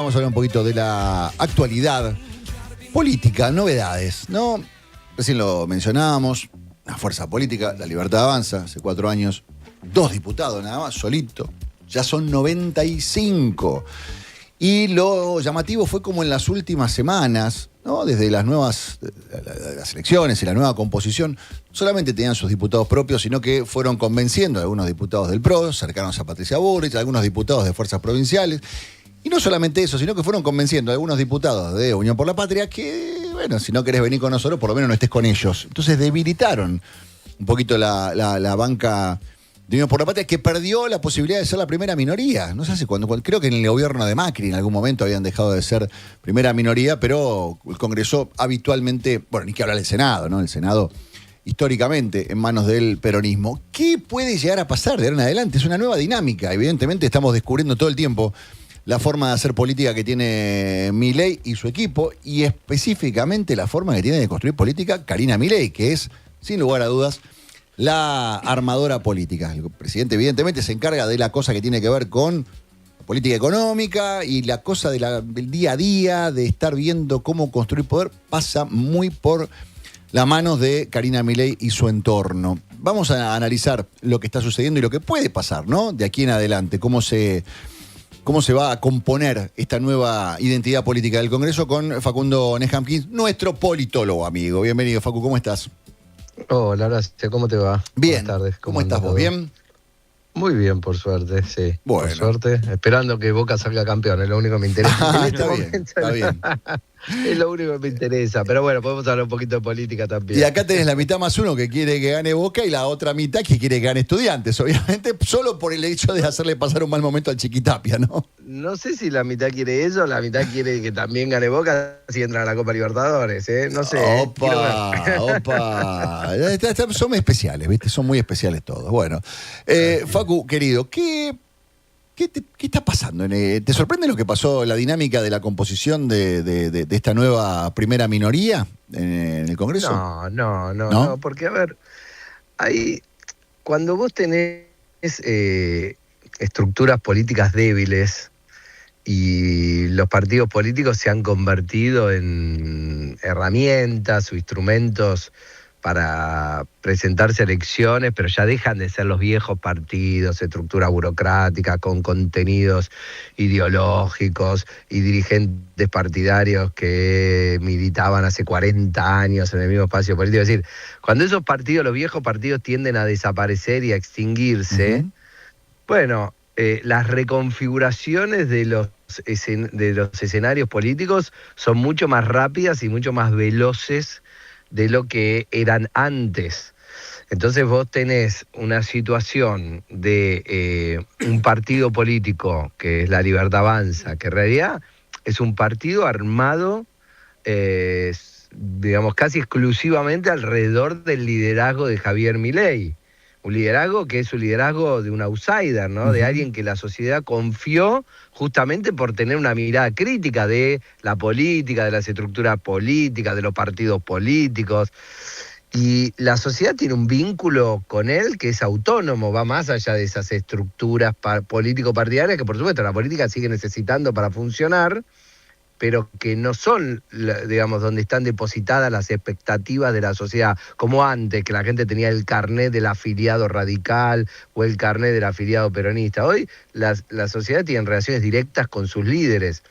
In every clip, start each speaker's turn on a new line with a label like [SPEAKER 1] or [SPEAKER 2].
[SPEAKER 1] Vamos a hablar un poquito de la actualidad política, novedades, ¿no? Recién lo mencionábamos, la fuerza política, La Libertad Avanza, hace 4 años, 2 diputados nada más, solito, ya son 95. Y lo llamativo fue como en las últimas semanas, ¿no? Desde las elecciones y la nueva composición, solamente tenían sus diputados propios, sino que fueron convenciendo a algunos diputados del PRO, cercanos a Patricia Bullrich, a algunos diputados de fuerzas provinciales. Y no solamente eso, sino que fueron convenciendo a algunos diputados de Unión por la Patria que, bueno, si no querés venir con nosotros, por lo menos no estés con ellos. Entonces debilitaron un poquito la banca de Unión por la Patria, que perdió la posibilidad de ser la primera minoría. No sé hace cuándo, creo que en el gobierno de Macri en algún momento habían dejado de ser primera minoría, pero el Congreso habitualmente, bueno, ni que hablar del Senado, ¿no? El Senado históricamente en manos del peronismo. ¿Qué puede llegar a pasar de ahora en adelante? Es una nueva dinámica. Evidentemente estamos descubriendo todo el tiempo la forma de hacer política que tiene Milei y su equipo, y específicamente la forma que tiene de construir política Karina Milei, que es, sin lugar a dudas, la armadora política. El presidente evidentemente se encarga de la cosa que tiene que ver con política económica, y la cosa del día a día, de estar viendo cómo construir poder, pasa muy por las manos de Karina Milei y su entorno. Vamos a analizar lo que está sucediendo y lo que puede pasar, ¿no? De aquí en adelante, cómo se va a componer esta nueva identidad política del Congreso, con Facundo Nehamkins, nuestro politólogo amigo. Bienvenido, Facu, ¿cómo estás?
[SPEAKER 2] Hola, Horacio, ¿cómo te va?
[SPEAKER 1] Bien.
[SPEAKER 2] Buenas tardes.
[SPEAKER 1] ¿Cómo estás vos? ¿Bien?
[SPEAKER 2] Muy bien, por suerte, sí.
[SPEAKER 1] Bueno.
[SPEAKER 2] Por suerte, esperando que Boca salga campeón, es lo único que me interesa.
[SPEAKER 1] Está bien.
[SPEAKER 2] Es lo único que me interesa, pero bueno, podemos hablar un poquito de política también.
[SPEAKER 1] Y acá tenés la mitad más uno que quiere que gane Boca y la otra mitad que quiere que gane Estudiantes, obviamente, solo por el hecho de hacerle pasar un mal momento al Chiquitapia, ¿no?
[SPEAKER 2] No sé si la mitad quiere eso, la mitad quiere que también gane Boca si entra a la Copa Libertadores, ¿eh? No sé.
[SPEAKER 1] Opa. Son especiales, ¿viste? Son muy especiales todos. Bueno, Facu, querido, ¿qué está pasando? ¿Te sorprende lo que pasó, la dinámica de la composición de esta nueva primera minoría en el Congreso?
[SPEAKER 2] No, porque a ver, cuando vos tenés estructuras políticas débiles y los partidos políticos se han convertido en herramientas o instrumentos para presentarse a elecciones, pero ya dejan de ser los viejos partidos, estructura burocrática, con contenidos ideológicos y dirigentes partidarios que militaban hace 40 años en el mismo espacio político. Es decir, cuando esos partidos, los viejos partidos, tienden a desaparecer y a extinguirse, bueno, las reconfiguraciones de los escenarios políticos son mucho más rápidas y mucho más veloces de lo que eran antes. Entonces vos tenés una situación de un partido político que es La Libertad Avanza, que en realidad es un partido armado, digamos, casi exclusivamente alrededor del liderazgo de Javier Milei. Un liderazgo que es un liderazgo de un outsider, ¿no? De alguien que la sociedad confió justamente por tener una mirada crítica de la política, de las estructuras políticas, de los partidos políticos. Y la sociedad tiene un vínculo con él que es autónomo, va más allá de esas estructuras político-partidarias que, por supuesto, la política sigue necesitando para funcionar, pero que no son, digamos, donde están depositadas las expectativas de la sociedad, como antes, que la gente tenía el carnet del afiliado radical o el carnet del afiliado peronista. Hoy la sociedad tiene relaciones directas con sus líderes.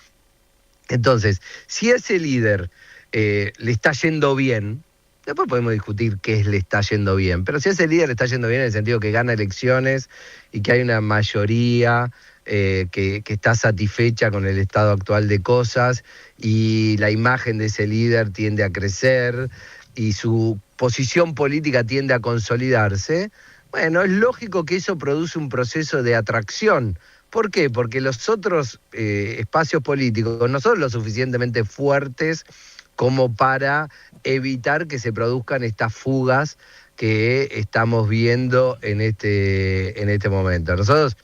[SPEAKER 2] Entonces, si a ese líder le está yendo bien, después podemos discutir qué le está yendo bien, pero si a ese líder le está yendo bien en el sentido que gana elecciones y que hay una mayoría que está satisfecha con el estado actual de cosas y la imagen de ese líder tiende a crecer y su posición política tiende a consolidarse, bueno, es lógico que eso produce un proceso de atracción. ¿Por qué? Porque los otros espacios políticos no son lo suficientemente fuertes como para evitar que se produzcan estas fugas que estamos viendo en este momento. Nosotros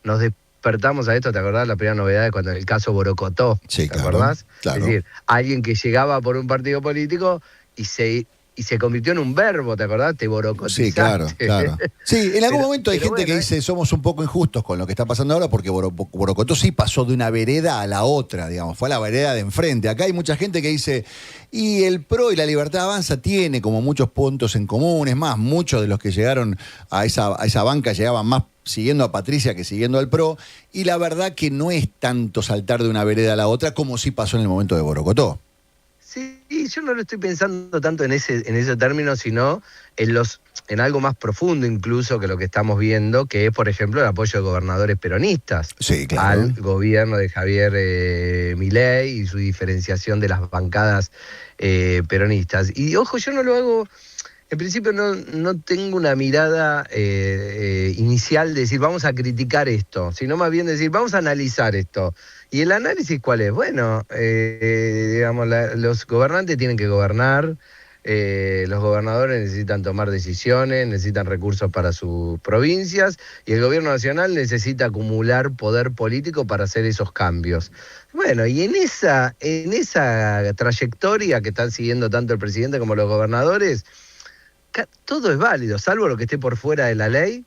[SPEAKER 2] nos despertamos a esto, ¿te acordás? La primera novedad de cuando el caso Borocotó,
[SPEAKER 1] sí,
[SPEAKER 2] ¿te acordás?
[SPEAKER 1] Claro.
[SPEAKER 2] Es decir, alguien que llegaba por un partido político y se y se convirtió en un verbo, ¿te acordás? Te borocotizaste.
[SPEAKER 1] Sí, claro, claro. Sí, en algún momento hay gente
[SPEAKER 2] bueno,
[SPEAKER 1] que dice somos un poco injustos con lo que está pasando ahora porque Borocotó sí pasó de una vereda a la otra, digamos, fue a la vereda de enfrente. Acá hay mucha gente que dice, y el PRO y la Libertad Avanza tiene como muchos puntos en común, es más, muchos de los que llegaron a esa banca llegaban más siguiendo a Patricia que siguiendo al PRO, y la verdad que no es tanto saltar de una vereda a la otra como sí pasó en el momento de Borocotó.
[SPEAKER 2] Sí, yo no lo estoy pensando tanto en ese término, sino en algo más profundo incluso que lo que estamos viendo, que es, por ejemplo, el apoyo de gobernadores peronistas
[SPEAKER 1] Sí, claro.
[SPEAKER 2] al gobierno de Javier Milei y su diferenciación de las bancadas peronistas. Y ojo, yo no lo hago, en principio no tengo una mirada inicial de decir vamos a criticar esto, sino más bien decir vamos a analizar esto. ¿Y el análisis cuál es? Bueno, digamos, los gobernantes tienen que gobernar, los gobernadores necesitan tomar decisiones, necesitan recursos para sus provincias, y el gobierno nacional necesita acumular poder político para hacer esos cambios. Bueno, y en esa trayectoria que están siguiendo tanto el presidente como los gobernadores, todo es válido, salvo lo que esté por fuera de la ley,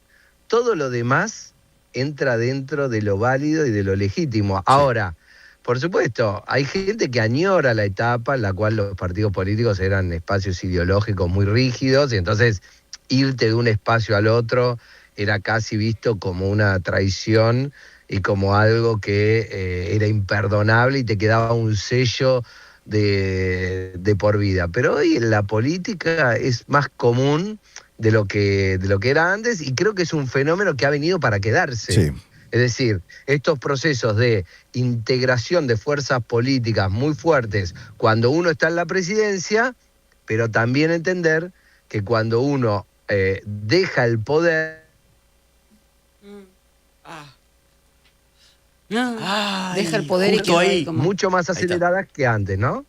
[SPEAKER 2] todo lo demás entra dentro de lo válido y de lo legítimo. Ahora, por supuesto, hay gente que añora la etapa en la cual los partidos políticos eran espacios ideológicos muy rígidos, y entonces irte de un espacio al otro era casi visto como una traición y como algo que era imperdonable y te quedaba un sello de por vida. Pero hoy en la política es más común de lo que era antes, y creo que es un fenómeno que ha venido para quedarse.
[SPEAKER 1] Sí.
[SPEAKER 2] Es decir, estos procesos de integración de fuerzas políticas muy fuertes cuando uno está en la presidencia, pero también entender que cuando uno deja el poder...
[SPEAKER 3] Deja el poder y quedó ahí como...
[SPEAKER 2] mucho más aceleradas que antes, ¿no?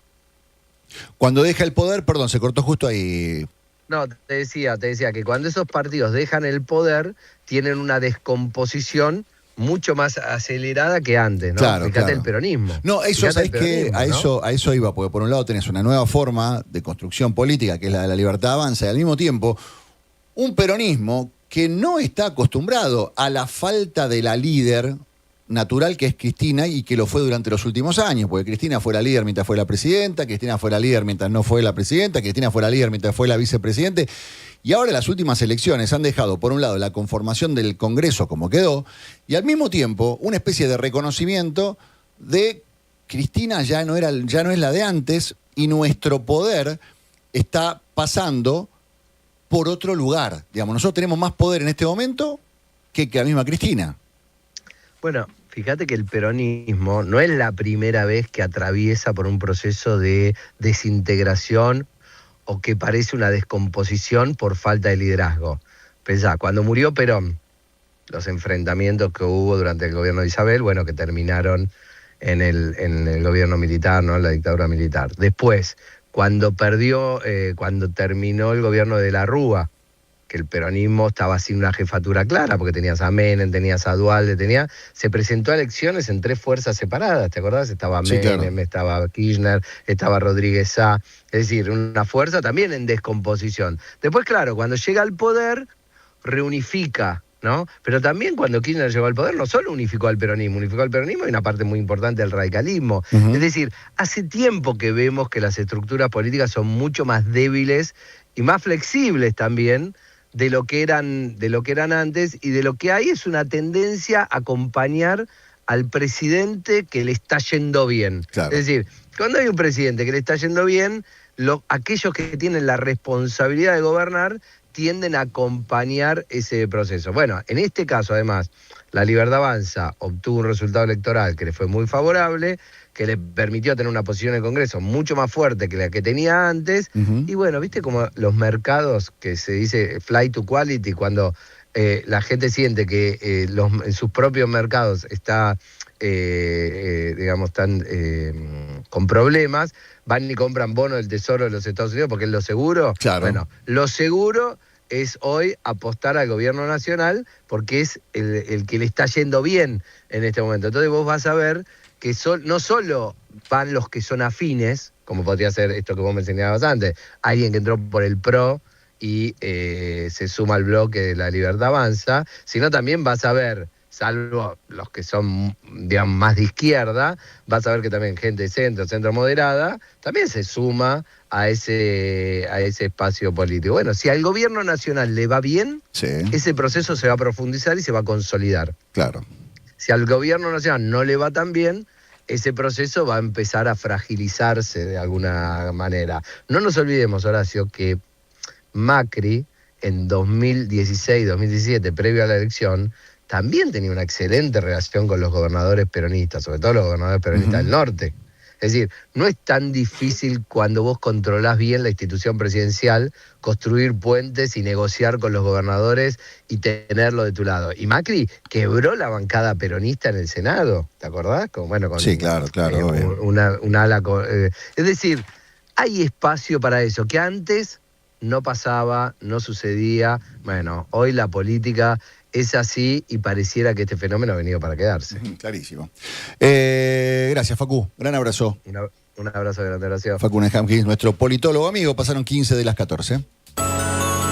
[SPEAKER 1] Cuando deja el poder, perdón, se cortó justo ahí.
[SPEAKER 2] No, te decía que cuando esos partidos dejan el poder, tienen una descomposición mucho más acelerada que antes, ¿no?
[SPEAKER 1] Claro,
[SPEAKER 2] Fíjate
[SPEAKER 1] claro.
[SPEAKER 2] el peronismo.
[SPEAKER 1] No, eso,
[SPEAKER 2] Fíjate
[SPEAKER 1] ¿sabés
[SPEAKER 2] el
[SPEAKER 1] qué?
[SPEAKER 2] peronismo,
[SPEAKER 1] A eso iba, porque por un lado tenés una nueva forma de construcción política, que es la de la Libertad Avanza, y al mismo tiempo un peronismo que no está acostumbrado a la falta de la líder natural que es Cristina, y que lo fue durante los últimos años, porque Cristina fue la líder mientras fue la presidenta, Cristina fue la líder mientras no fue la presidenta, Cristina fue la líder mientras fue la vicepresidente, y ahora las últimas elecciones han dejado, por un lado, la conformación del Congreso como quedó, y al mismo tiempo una especie de reconocimiento de Cristina ya no es la de antes, y nuestro poder está pasando por otro lugar. Digamos, nosotros tenemos más poder en este momento que la misma Cristina.
[SPEAKER 2] Bueno, fíjate que el peronismo no es la primera vez que atraviesa por un proceso de desintegración o que parece una descomposición por falta de liderazgo. Pensá, cuando murió Perón, los enfrentamientos que hubo durante el gobierno de Isabel, bueno, que terminaron en el gobierno militar, ¿no? En la dictadura militar. Después, cuando terminó el gobierno de la Rúa, que el peronismo estaba sin una jefatura clara, porque tenías a Menem, tenías a Duhalde, se presentó a elecciones en 3 fuerzas separadas, ¿te acordás? Estaba
[SPEAKER 1] Sí,
[SPEAKER 2] Menem,
[SPEAKER 1] claro.
[SPEAKER 2] estaba Kirchner, estaba Rodríguez Sá, es decir, una fuerza también en descomposición. Después, claro, cuando llega al poder, reunifica, ¿no? Pero también cuando Kirchner llegó al poder, no solo unificó al peronismo y una parte muy importante del radicalismo.
[SPEAKER 1] Uh-huh.
[SPEAKER 2] Es decir, hace tiempo que vemos que las estructuras políticas son mucho más débiles y más flexibles también de lo que eran antes, y de lo que hay es una tendencia a acompañar al presidente que le está yendo bien.
[SPEAKER 1] Claro.
[SPEAKER 2] Es decir, cuando hay un presidente que le está yendo bien, aquellos que tienen la responsabilidad de gobernar tienden a acompañar ese proceso. Bueno, en este caso, además, la Libertad Avanza obtuvo un resultado electoral que le fue muy favorable, que le permitió tener una posición en el Congreso mucho más fuerte que la que tenía antes.
[SPEAKER 1] Uh-huh.
[SPEAKER 2] Y bueno, viste como los mercados, que se dice flight to quality, cuando la gente siente que en sus propios mercados está, están con problemas, van y compran bonos del Tesoro de los Estados Unidos porque es lo seguro.
[SPEAKER 1] Claro.
[SPEAKER 2] Bueno, lo seguro es hoy apostar al gobierno nacional porque es el que le está yendo bien en este momento. Entonces vos vas a ver que no solo van los que son afines, como podría ser esto que vos me señalabas antes, alguien que entró por el PRO y se suma al bloque de La Libertad Avanza, sino también vas a ver, salvo los que son, digamos, más de izquierda, vas a ver que también gente de centro moderada, también se suma a ese espacio político. Bueno, si al gobierno nacional le va bien,
[SPEAKER 1] sí,
[SPEAKER 2] ese proceso se va a profundizar y se va a consolidar.
[SPEAKER 1] Claro.
[SPEAKER 2] Si al gobierno nacional no le va tan bien, ese proceso va a empezar a fragilizarse de alguna manera. No nos olvidemos, Horacio, que Macri en 2016, 2017, previo a la elección, también tenía una excelente relación con los gobernadores peronistas, sobre todo los gobernadores peronistas del norte. Es decir, no es tan difícil cuando vos controlás bien la institución presidencial construir puentes y negociar con los gobernadores y tenerlo de tu lado. Y Macri quebró la bancada peronista en el Senado, ¿te acordás?
[SPEAKER 1] Sí, claro,
[SPEAKER 2] una ala. Es decir, hay espacio para eso, que antes no pasaba, no sucedía. Bueno, hoy la política es así y pareciera que este fenómeno ha venido para quedarse.
[SPEAKER 1] Clarísimo. Gracias, Facu. Gran abrazo.
[SPEAKER 2] Un abrazo grande, gracias.
[SPEAKER 1] Facu Nehamkins, nuestro politólogo amigo. Pasaron 15 de las 14.